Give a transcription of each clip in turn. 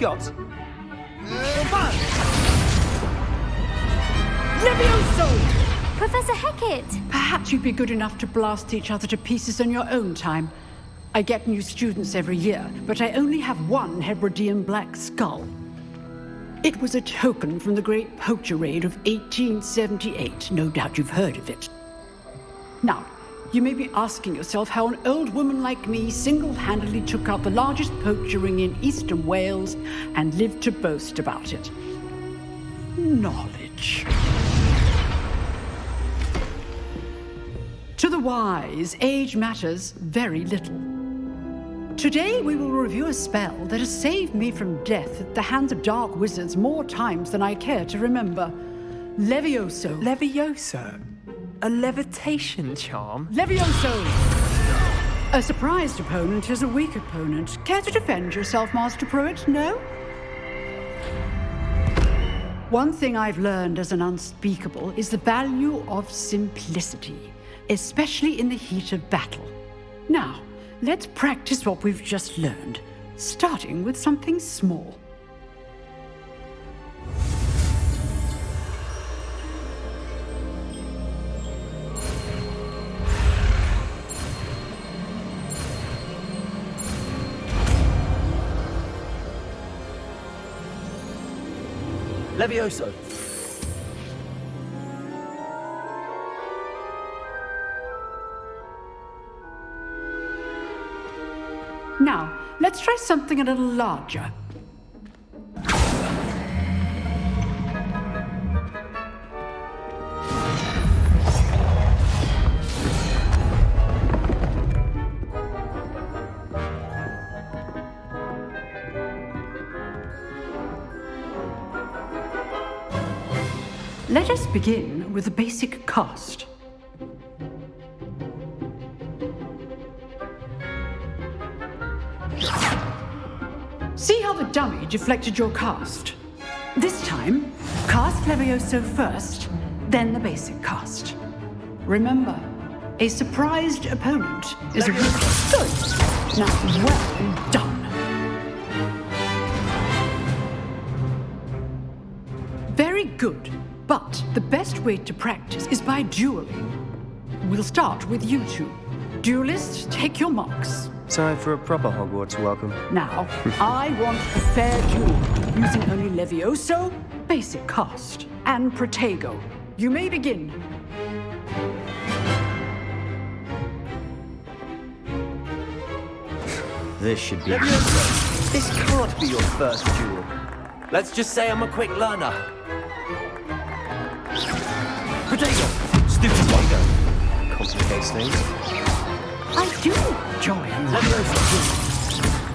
got? LeviOso! Professor Hecat! Perhaps you'd be good enough to blast each other to pieces on your own time. I get new students every year, but I only have one Hebridean black skull. It was a token from the Great Poacher Raid of 1878. No doubt you've heard of it. Now, you may be asking yourself how an old woman like me single-handedly took out the largest poacher ring in eastern Wales and lived to boast about it. Knowledge. To the wise, age matters very little. Today we will review a spell that has saved me from death at the hands of dark wizards more times than I care to remember. LeviOso. LeviOso? A levitation charm? LeviOso! A surprised opponent is a weak opponent. Care to defend yourself, Master Pruitt? No? One thing I've learned as an unspeakable is the value of simplicity, especially in the heat of battle. Now, let's practice what we've just learned, starting with something small. LeviOso. Now, let's try something a little larger. Let us begin with the basic cast. See how the dummy deflected your cast? This time, cast LeviOso first, then the basic cast. Remember, a surprised opponent is a risk. Good. Now, well done. Very good. But the best way to practice is by dueling. We'll start with you two. Duelists, take your marks. Time for a proper Hogwarts welcome. Now, I want a fair duel, using only LeviOso, basic cast, and Protego. You may begin. This should be... LeviOso, this can't be your first duel. Let's just say I'm a quick learner. Protego! Stupid Protego! Complicates things. I do enjoy a LeviOso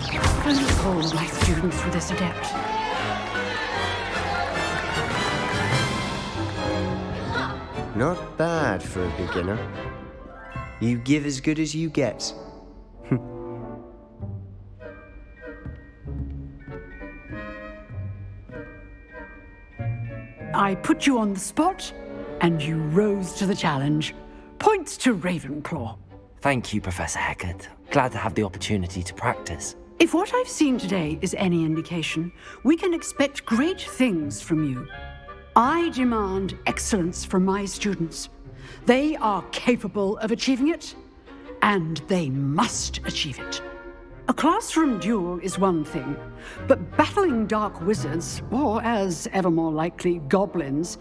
duel. I look all my students with this adept. Not bad for a beginner. You give as good as you get. I put you on the spot, and you rose to the challenge. Points to Ravenclaw. Thank you, Professor Hecat. Glad to have the opportunity to practice. If what I've seen today is any indication, we can expect great things from you. I demand excellence from my students. They are capable of achieving it, and they must achieve it. A classroom duel is one thing, but battling dark wizards, or as ever more likely, goblins,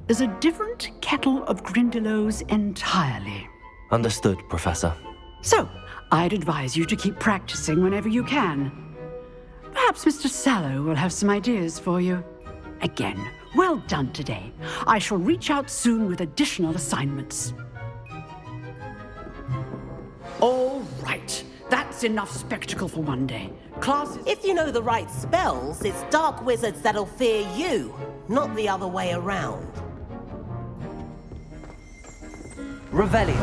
is a different kettle of Grindylows entirely. Understood, Professor. So, I'd advise you to keep practicing whenever you can. Perhaps Mr. Sallow will have some ideas for you. Again, well done today. I shall reach out soon with additional assignments. All right. That's enough spectacle for one day. Classes... If you know the right spells, it's dark wizards that'll fear you, not the other way around. Revelio.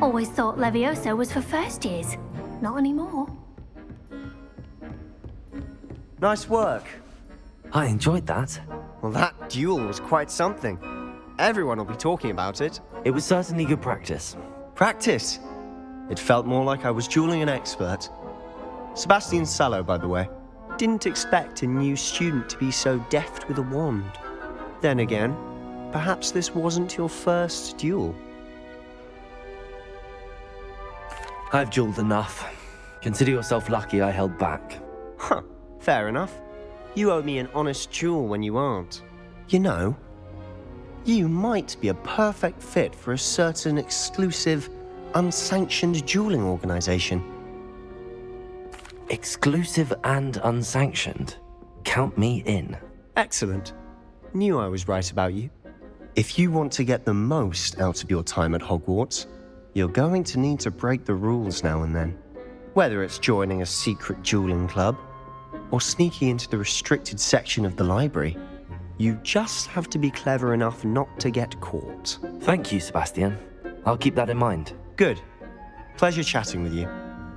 Always thought LeviOso was for first years. Not anymore. Nice work. I enjoyed that. Well, that duel was quite something. Everyone will be talking about it. It was certainly good practice. Practice. It felt more like I was dueling an expert. Sebastian Sallow, by the way. Didn't expect a new student to be so deft with a wand. Then again, perhaps this wasn't your first duel. I've dueled enough. Consider yourself lucky I held back. Huh, fair enough. You owe me an honest duel when you aren't. You know, you might be a perfect fit for a certain exclusive, unsanctioned dueling organization. Exclusive and unsanctioned. Count me in. Excellent. Knew I was right about you. If you want to get the most out of your time at Hogwarts, you're going to need to break the rules now and then. Whether it's joining a secret dueling club, or sneaking into the restricted section of the library, you just have to be clever enough not to get caught. Thank you, Sebastian. I'll keep that in mind. Good. Pleasure chatting with you.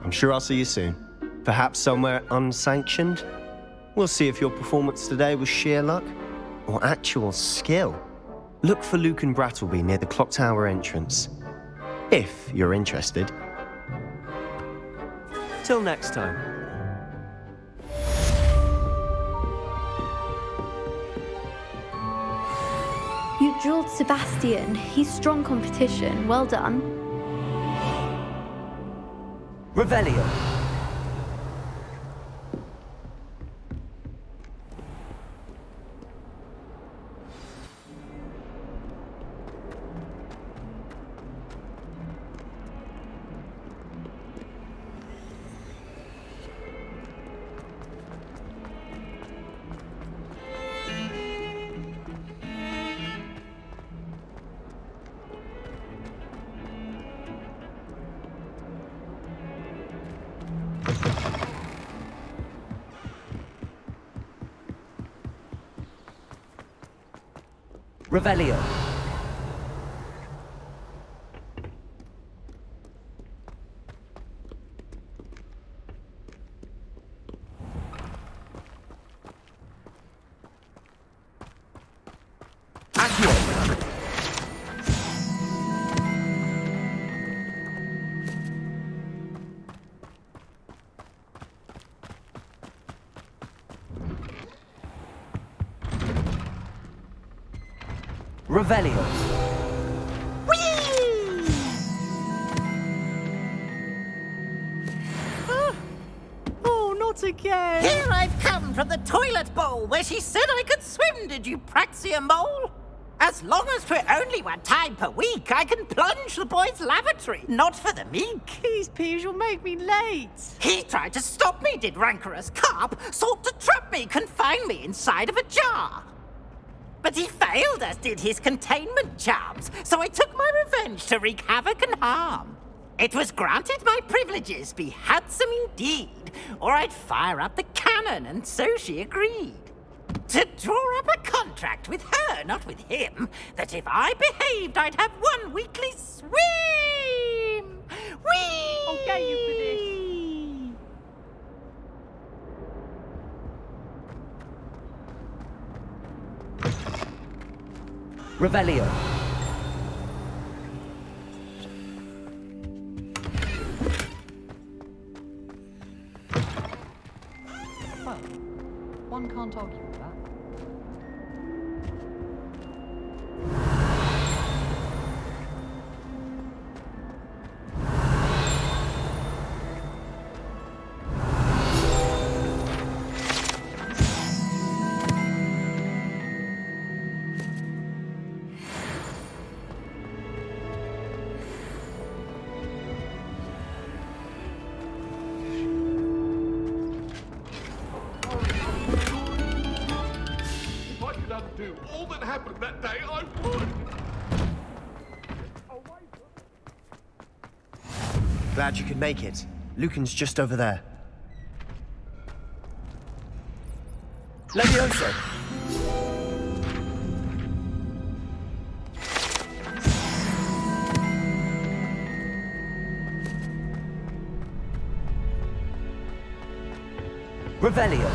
I'm sure I'll see you soon. Perhaps somewhere unsanctioned? We'll see if your performance today was sheer luck or actual skill. Look for Luke and Brattleby near the clock tower entrance, if you're interested. Till next time. You dueled Sebastian. He's strong competition. Well done. Revelio. Revelio. Revelio. Oh, not again! Here I've come from the toilet bowl where she said I could swim, did you Praxia mole? As long as for only 1 time per week, I can plunge the boys' lavatory, not for the meek. These peas will make me late. He tried to stop me, did rancorous carp, sought to trap me, confine me inside of a jar. But he failed, as did his containment charms, so I took my revenge to wreak havoc and harm. It was granted my privileges be handsome indeed, or I'd fire up the cannon, and so she agreed. To draw up a contract with her, not with him, that if I behaved, I'd have 1 weekly swim! Whee! I'll get you for this. Revelio. Well, one can't argue with that. If I could undo all that happened that day, I would! Glad you could make it. Lucan's just over there. LeviOso! Revelio.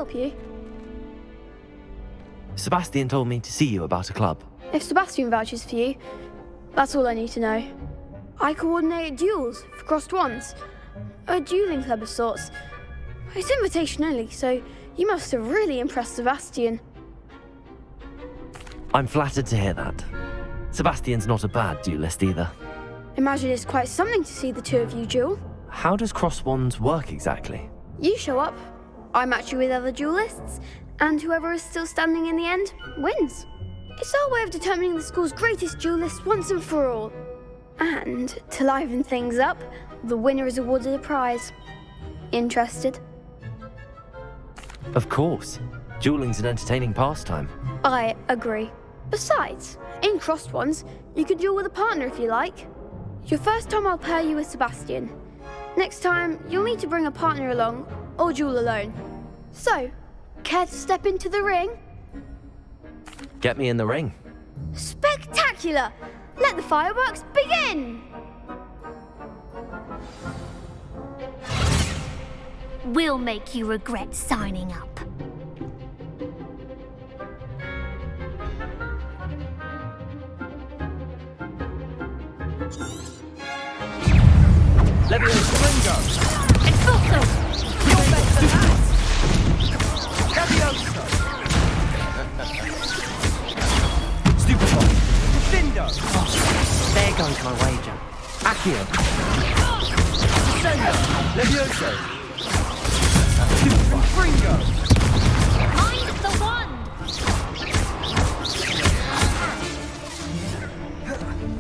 help you? Sebastian told me to see you about a club. If Sebastian vouches for you, that's all I need to know. I coordinate duels for crossed wands. A dueling club of sorts. It's invitation only, so you must have really impressed Sebastian. I'm flattered to hear that. Sebastian's not a bad duelist either. Imagine it's quite something to see the two of you duel. How does cross wands work exactly? You show up, I match you with other duelists, and whoever is still standing in the end wins. It's our way of determining the school's greatest duelist once and for all. And to liven things up, the winner is awarded a prize. Interested? Of course. Dueling's an entertaining pastime. I agree. Besides, in crossed ones, you can duel with a partner if you like. Your first time I'll pair you with Sebastian. Next time, you'll need to bring a partner along, or duel alone. So, care to step into the ring? Get me in the ring. Spectacular! Let the fireworks begin! We'll make you regret signing up. LeviOso, Ringo! Expulso! You're better than that! LeviOso! Stupefy! Defendo! There goes my wager. Accio! Descendo! LeviOso! Ringo! Mind the wand!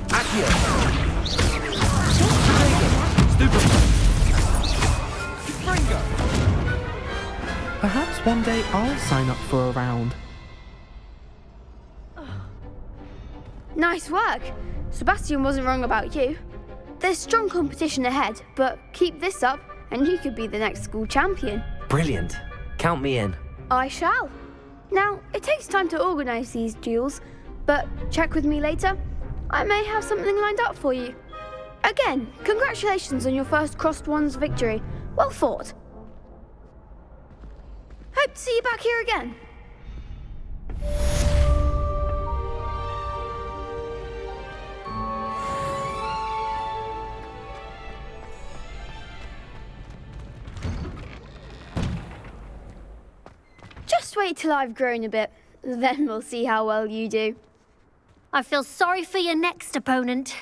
Accio! Stupefy! Ringo! Perhaps one day I'll sign up for a round. Nice work! Sebastian wasn't wrong about you. There's strong competition ahead, but keep this up and you could be the next school champion. Brilliant. Count me in. I shall. Now, it takes time to organise these duels, but check with me later. I may have something lined up for you. Again, congratulations on your first crossed wands victory. Well fought. Hope to see you back here again. Just wait till I've grown a bit, then we'll see how well you do. I feel sorry for your next opponent.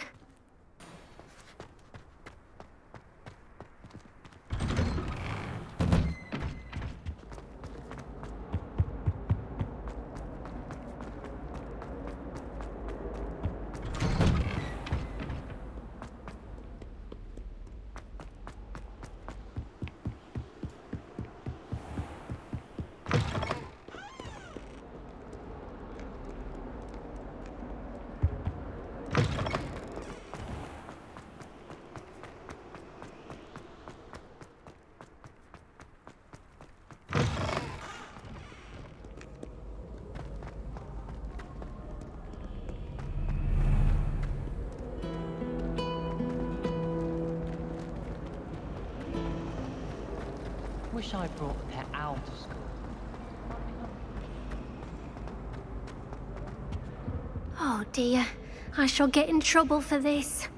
Wish I brought the pet owl to school. Oh dear, I shall get in trouble for this.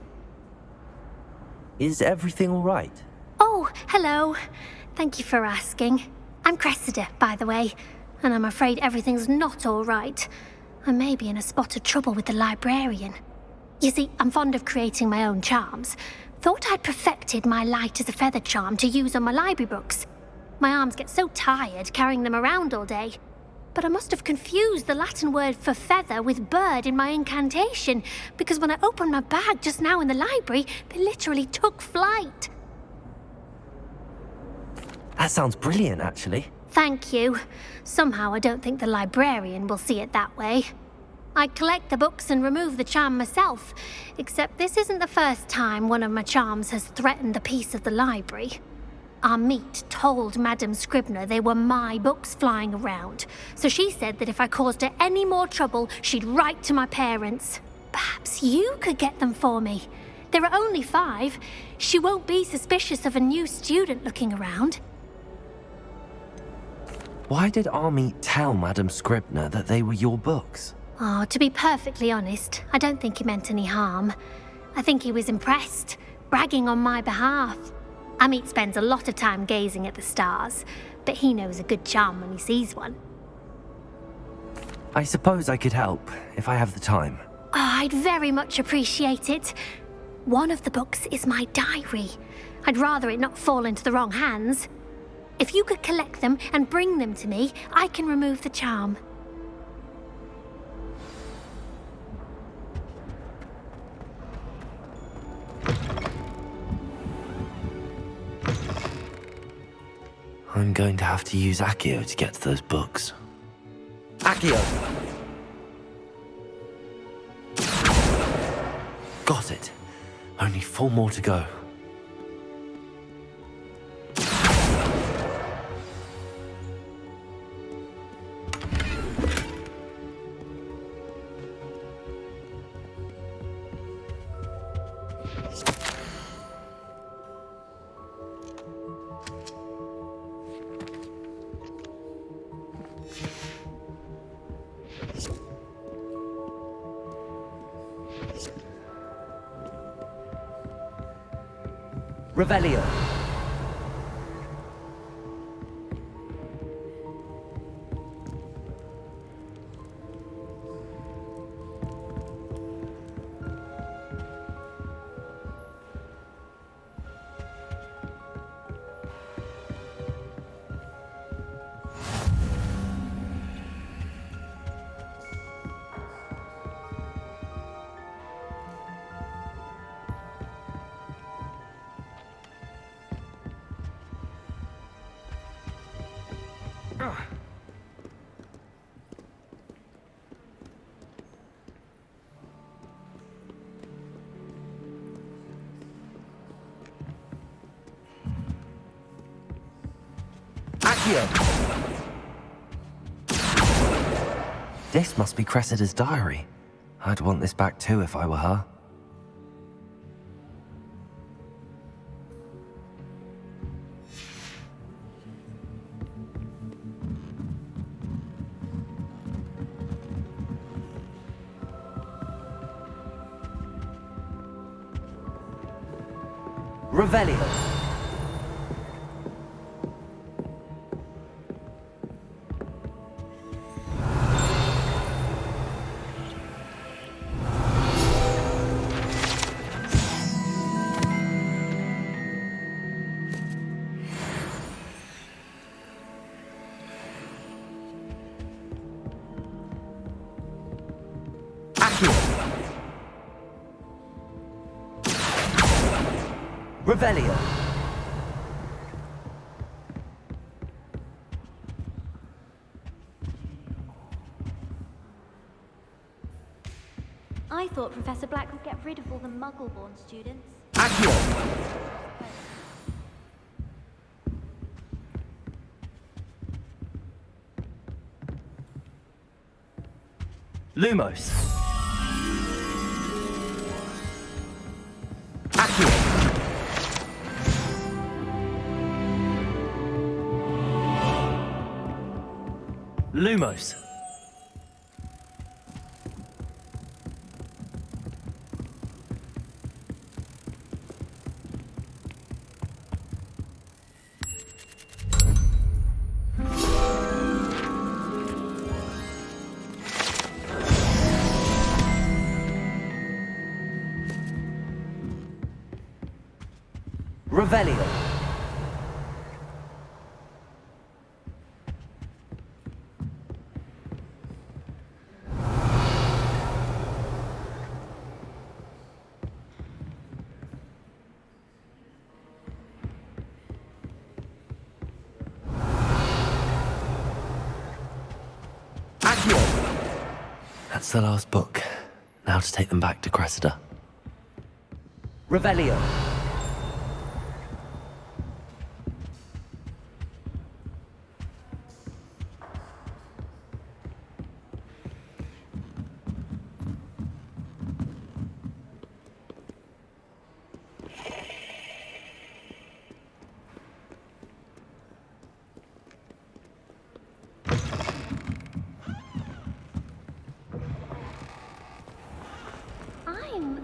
Is everything all right? Oh, hello. Thank you for asking. I'm Cressida, by the way, and I'm afraid everything's not all right. I may be in a spot of trouble with the librarian. You see, I'm fond of creating my own charms. Thought I'd perfected my light as a feather charm to use on my library books. My arms get so tired carrying them around all day. But I must have confused the Latin word for feather with bird in my incantation, because when I opened my bag just now in the library, they literally took flight. That sounds brilliant, actually. Thank you. Somehow I don't think the librarian will see it that way. I collect the books and remove the charm myself, except this isn't the first time one of my charms has threatened the peace of the library. Our meet told Madame Scribner they were my books flying around, so she said that if I caused her any more trouble, she'd write to my parents. Perhaps you could get them for me. There are only 5. She won't be suspicious of a new student looking around. Why did Army tell Madam Scribner that they were your books? Oh, to be perfectly honest, I don't think he meant any harm. I think he was impressed, bragging on my behalf. Amit spends a lot of time gazing at the stars, but he knows a good charm when he sees one. I suppose I could help, if I have the time. Oh, I'd very much appreciate it. One of the books is my diary. I'd rather it not fall into the wrong hands. If you could collect them and bring them to me, I can remove the charm. I'm going to have to use Accio to get to those books. Accio! Got it. Only 4 more to go. Revelio. This must be Cressida's diary. I'd want this back too if I were her. Revelio. Revelio. I thought Professor Black would get rid of all the Muggle-born students. Accio. Lumos. Accio. Lumos. Revelio. That's the last book. Now to take them back to Cressida. Revelio.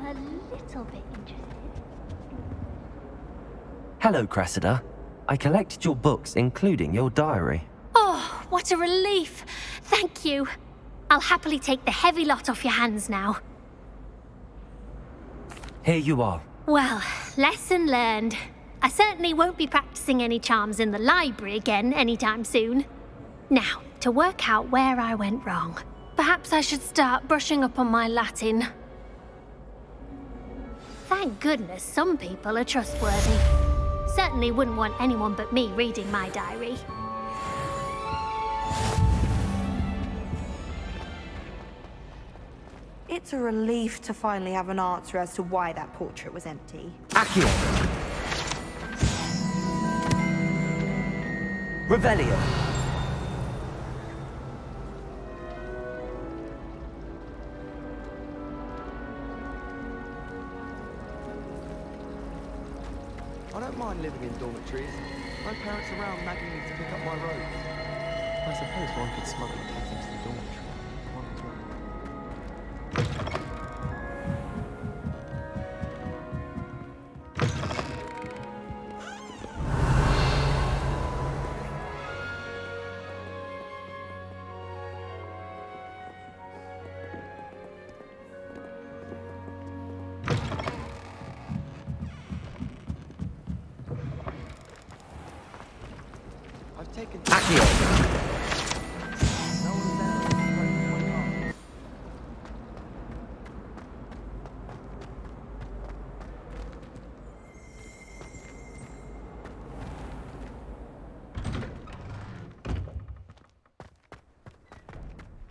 a little bit interested. Hello, Cressida. I collected your books, including your diary. Oh, what a relief. Thank you. I'll happily take the heavy lot off your hands now. Here you are. Well, lesson learned. I certainly won't be practicing any charms in the library again anytime soon. Now, to work out where I went wrong. Perhaps I should start brushing up on my Latin. Thank goodness some people are trustworthy. Certainly wouldn't want anyone but me reading my diary. It's a relief to finally have an answer as to why that portrait was empty. Accio. Revelio. I don't mind living in dormitories. No parents around nagging me to pick up my robes. I suppose one could smuggle kids into the dormitory. One as well. I've taken... Accio. No one's there. I can't.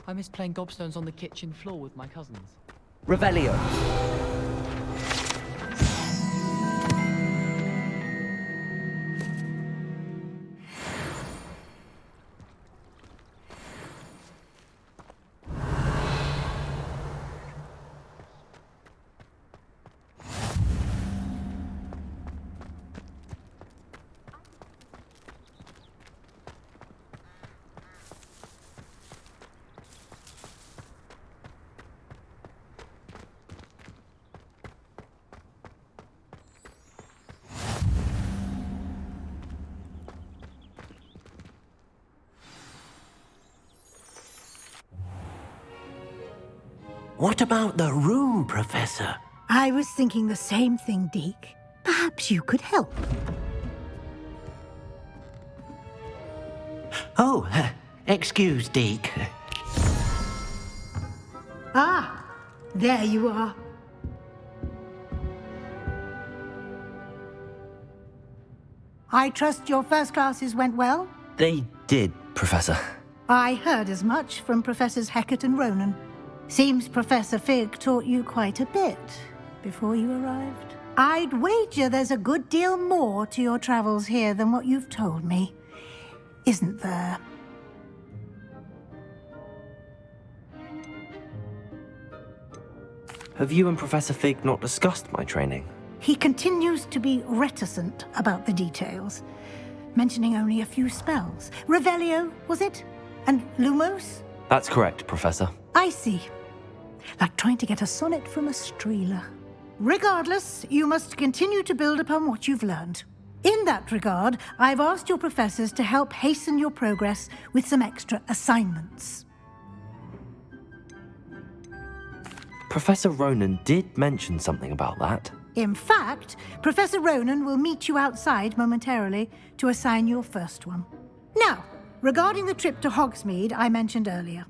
I miss playing gobstones on the kitchen floor with my cousins. Revelio. What about the room, Professor? I was thinking the same thing, Deke. Perhaps you could help. Oh, excuse, Deke. Ah, there you are. I trust your first classes went well? They did, Professor. I heard as much from Professors Hecat and Ronan. Seems Professor Fig taught you quite a bit before you arrived. I'd wager there's a good deal more to your travels here than what you've told me, isn't there? Have you and Professor Fig not discussed my training? He continues to be reticent about the details, mentioning only a few spells. Revelio, was it? And Lumos? That's correct, Professor. I see. Like trying to get a sonnet from a streeler. Regardless, you must continue to build upon what you've learned. In that regard, I've asked your professors to help hasten your progress with some extra assignments. Professor Ronan did mention something about that. In fact, Professor Ronan will meet you outside momentarily to assign your first one. Now, regarding the trip to Hogsmeade I mentioned earlier,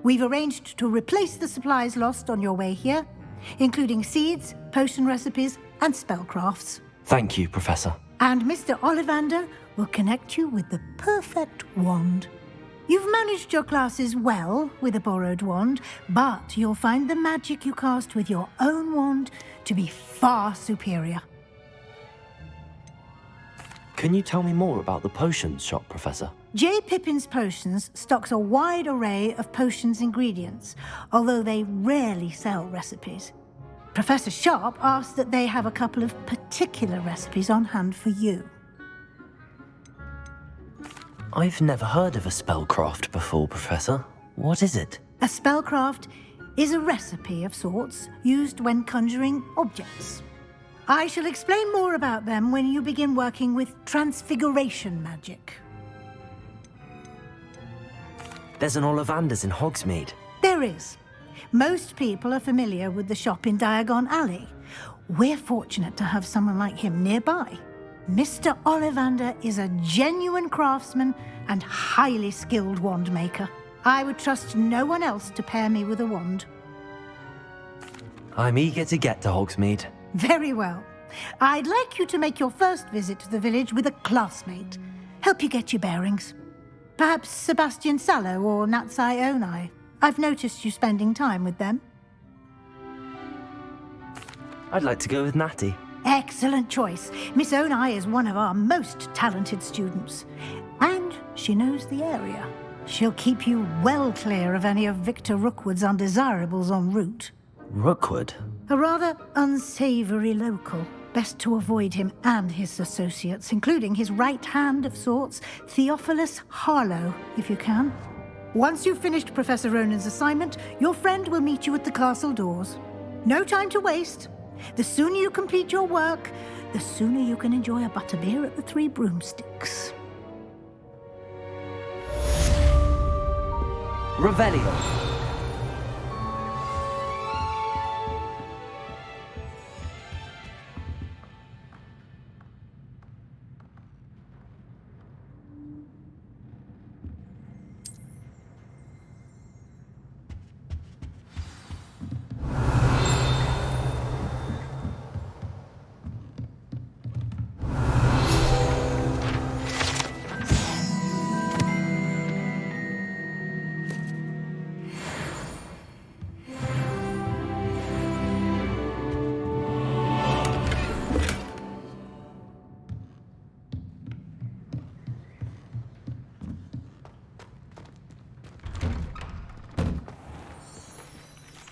we've arranged to replace the supplies lost on your way here, including seeds, potion recipes, and spellcrafts. Thank you, Professor. And Mr. Ollivander will connect you with the perfect wand. You've managed your classes well with a borrowed wand, but you'll find the magic you cast with your own wand to be far superior. Can you tell me more about the potions shop, Professor? J. Pippin's Potions stocks a wide array of potions ingredients, although they rarely sell recipes. Professor Sharp asked that they have a couple of particular recipes on hand for you. I've never heard of a spellcraft before, Professor. What is it? A spellcraft is a recipe of sorts used when conjuring objects. I shall explain more about them when you begin working with transfiguration magic. There's an Ollivander's in Hogsmeade. There is. Most people are familiar with the shop in Diagon Alley. We're fortunate to have someone like him nearby. Mr. Ollivander is a genuine craftsman and highly skilled wand maker. I would trust no one else to pair me with a wand. I'm eager to get to Hogsmeade. Very well. I'd like you to make your first visit to the village with a classmate. Help you get your bearings. Perhaps Sebastian Sallow or Natsai Onai. I've noticed you spending time with them. I'd like to go with Natty. Excellent choice. Miss Onai is one of our most talented students. And she knows the area. She'll keep you well clear of any of Victor Rookwood's undesirables en route. Rookwood? A rather unsavoury local. Best to avoid him and his associates, including his right hand of sorts, Theophilus Harlow, if you can. Once you've finished Professor Ronan's assignment, your friend will meet you at the castle doors. No time to waste. The sooner you complete your work, the sooner you can enjoy a butterbeer at the Three Broomsticks. Revelio.